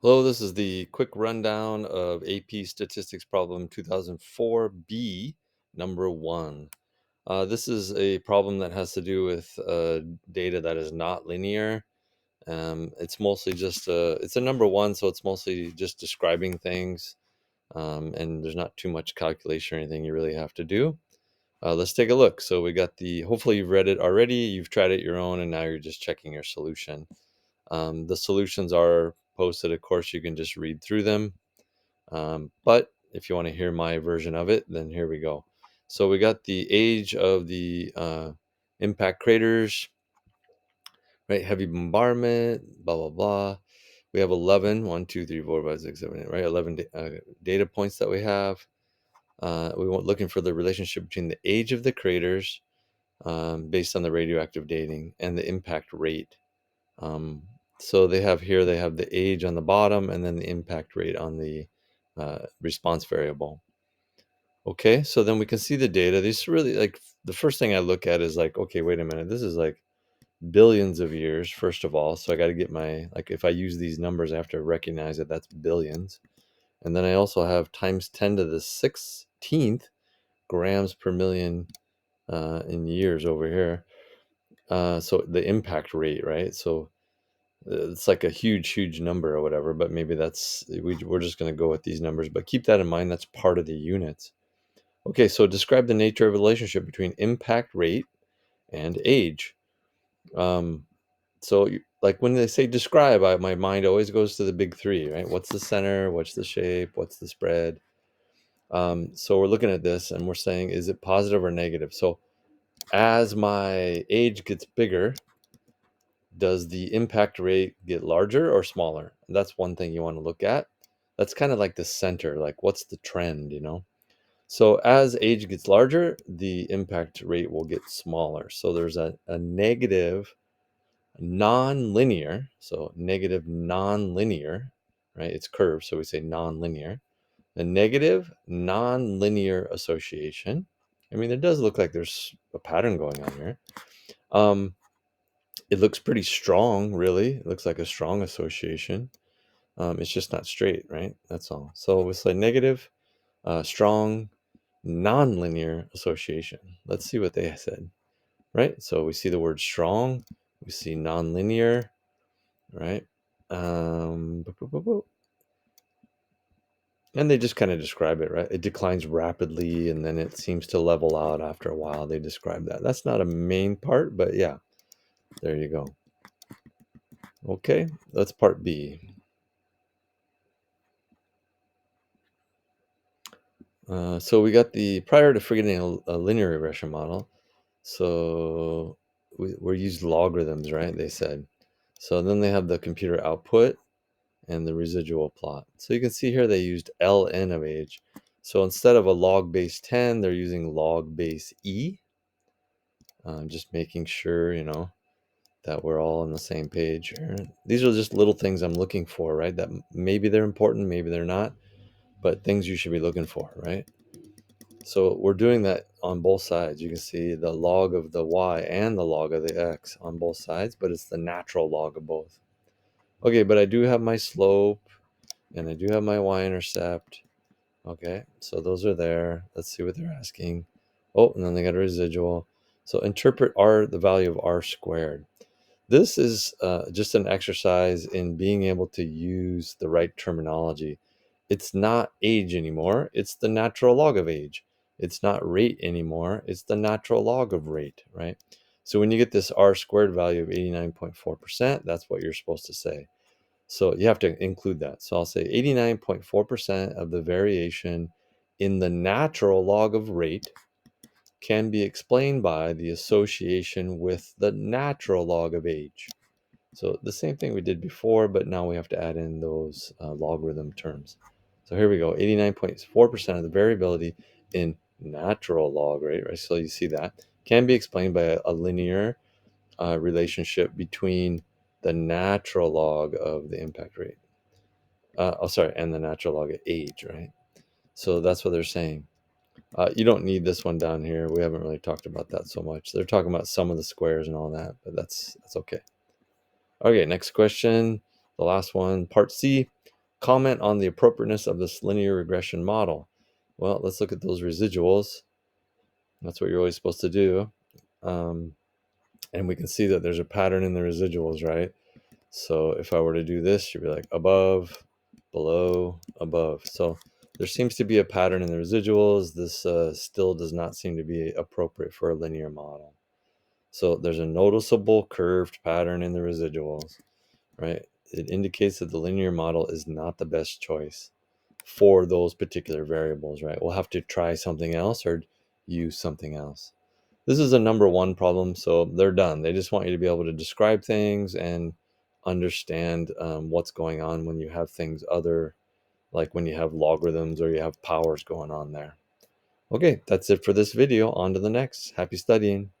Hello, this is the quick rundown of AP Statistics Problem 2004B, number 1. This is a problem that has to do with data that is not linear. It's mostly just, it's a number 1, so it's mostly just describing things, and there's not too much calculation or anything you really have to do. Let's take a look. So we got hopefully you've read it already, you've tried it your own, and now you're just checking your solution. The solutions are posted. Of course, you can just read through them. But if you want to hear my version of it, then here we go. So we got the age of the impact craters, right? Heavy bombardment, blah, blah, blah. We have 11, 1, 2, 3, 4, 5, 6, 7, 8, right? 11 data points that we have. We want looking for the relationship between the age of the craters based on the radioactive dating and the impact rate. So they have the age on the bottom and then the impact rate on the response variable. Okay, so then we can see the data. These really, like, the first thing I look at is like, okay, wait a minute, this is like billions of years, first of all. So I got to get if I use these numbers, I have to recognize that that's billions. And then I also have times 10 to the 16th grams per million in years over here. So the impact rate, right? So it's like a huge number or whatever, but maybe we're just going to go with these numbers, but keep that in mind. That's part of the units. Okay, so describe the nature of the relationship between impact rate and age. um, like when they say describe, my mind always goes to the big three, right? What's the center, what's the shape, what's the spread? So we're looking at this and we're saying, is it positive or negative? So as my age gets bigger, does the impact rate get larger or smaller? That's one thing you want to look at. That's kind of like the center, like what's the trend? So as age gets larger, the impact rate will get smaller. So there's a negative non-linear, so negative non-linear, right? It's curved, so we say non-linear. A negative non-linear association. I mean, it does look like there's a pattern going on here. It looks pretty strong, really. It looks like a strong association. It's just not straight, right? That's all. So it's like negative, strong, non-linear association. Let's see what they said, right? So we see the word strong, we see non-linear, right? And they just kind of describe it, right? It declines rapidly and then it seems to level out after a while. They describe that. That's not a main part, but yeah, there you go. Okay, that's part B. So we got prior to forgetting a linear regression model. So we're used logarithms, right? They said. So then they have the computer output and the residual plot. So you can see here they used ln of age. So instead of a log base 10, they're using log base e. Just making sure, that we're all on the same page here. These are just little things I'm looking for, right? That maybe they're important, maybe they're not, but things you should be looking for, right? So we're doing that on both sides. You can see the log of the y and the log of the x on both sides, but it's the natural log of both. Okay, but I do have my slope and I do have my y-intercept. Okay, so those are there. Let's see what they're asking. Oh, and then they got a residual. So interpret the value of r squared. This is just an exercise in being able to use the right terminology. It's not age anymore. It's the natural log of age. It's not rate anymore. It's the natural log of rate, right? So when you get this r squared value of 89.4%, that's what you're supposed to say. So you have to include that. So I'll say 89.4% of the variation in the natural log of rate can be explained by the association with the natural log of age. So the same thing we did before, but now we have to add in those logarithm terms. So here we go, 89.4% of the variability in natural log rate, right? So you see that can be explained by a linear relationship between the natural log of the impact rate. And the natural log of age, right? So that's what they're saying. You don't need this one down here. We haven't really talked about that so much. They're talking about some of the squares and all that, but that's okay. Okay, next question, the last one, part C. Comment on the appropriateness of this linear regression model. Well, let's look at those residuals. That's what you're always supposed to do. And we can see that there's a pattern in the residuals, right? So if I were to do this, you'd be like above, below, above. So there seems to be a pattern in the residuals. This still does not seem to be appropriate for a linear model. So there's a noticeable curved pattern in the residuals, right? It indicates that the linear model is not the best choice for those particular variables, right? We'll have to try something else or use something else. This is a number one problem, so they're done. They just want you to be able to describe things and understand what's going on when you have things other, like when you have logarithms or you have powers going on there. Okay, that's it for this video. On to the next. Happy studying.